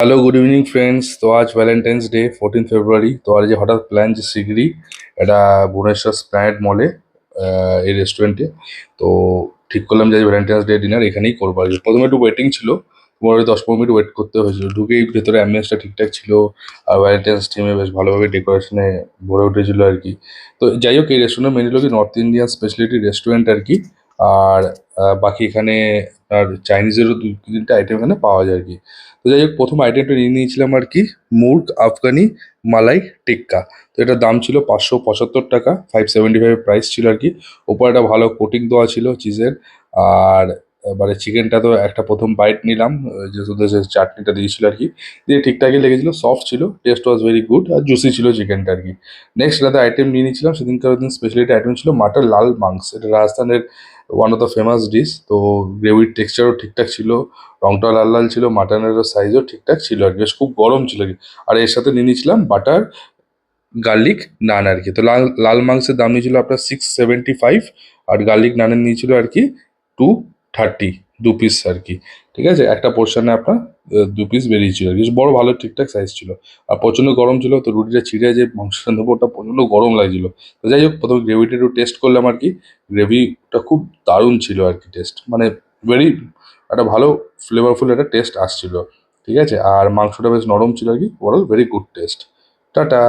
Hello, good evening friends. তো আজ Valentine's day 14 ফেব্রুয়ারি। তো আর যে হঠাৎ প্ল্যান যে শিগগিরই এটা ভুবনেশ্বর স্প্ল্যানেড মলে এই রেস্টুরেন্টে। তো ঠিক করলাম যে আজ ভ্যালেন্টাইন্স ডে ডিনার এখানেই করবো আর কি। প্রথমে একটু ওয়েটিং ছিল, তোমার 10-15 মিনিট ওয়েট করতে হয়েছিল। ঢুকেই ভেতরে অ্যাম্বিয়েন্সটা ঠিকঠাক ছিল আর ভ্যালেন্টাইন্স টিমে বেশ ভালোভাবে ডেকোরেশনে ভরে উঠেছিল আর কি। তো যাই হোক, এই রেস্টুরেন্টের মেনু হলো কি নর্থ ইন্ডিয়ান স্পেশালিটি রেস্টুরেন্ট আর কি। আর বাকি এখানে আর চাইনিজেরও দু তিনটা আইটেম এখানে পাওয়া যায় আর কি। তো যাই হোক, প্রথম আইটেমটা নিয়ে নিয়েছিলাম আর কি মুর্গ আফগানি মালাই টিক্কা। তো এটার দাম ছিল 575 টাকা, 575 প্রাইস ছিল আর কি। ওপর একটা ভালো কোটিং দেওয়া ছিল চিজের। আর এবারে চিকেনটা তো একটা প্রথম বাইট নিলাম, যে শুধু যে চাটনিটা দিয়েছিল আর কি, দিয়ে ঠিকঠাকই লেগেছিল, সফট ছিল, টেস্ট ওয়াজ ভেরি গুড আর জুসি ছিল চিকেনটা আর কি। নেক্সট রাতে আইটেম নিয়ে নিয়েছিলাম, সেদিনকার দিন স্পেশালিটি আইটেম ছিল মাটন লাল মাংস। এটা রাজস্থানের one of the famous dish. তো গ্রেভির টেক্সচারও ঠিকঠাক ছিল, রংটা লাল লাল ছিল, মাটনেরও সাইজও ঠিকঠাক ছিল আর কি, বেশ খুব গরম ছিল আর কি। আর এর সাথে নিয়ে নিয়েছিলাম বাটার গার্লিক নান আর কি। তো লাল লাল মাংসের দাম নিয়েছিল আপনার 675, আর গার্লিক নানের নিয়েছিল আর কি 230, 2 পিস আর কি। ঠিক আছে, একটা পোর্শনে আপনার 2 পিস বেরিয়েছিল আর কি, বেশ বড় ভালো ঠিকঠাক সাইজ ছিল। আর প্রচণ্ড গরম ছিল, তো রুটিটা ছিঁড়ে যে মাংসটা নেবো ওটা প্রচণ্ড গরম লাগছিল। তো যাই হোক, প্রথমে গ্রেভিটা একটু টেস্ট করলাম আর কি। গ্রেভিটা খুব দারুণ ছিল আর কি, টেস্ট মানে ভেরি একটা ভালো ফ্লেভারফুল একটা টেস্ট আসছিল। ঠিক আছে, আর মাংসটা বেশ নরম ছিল আর কি, overall very good test. Tata.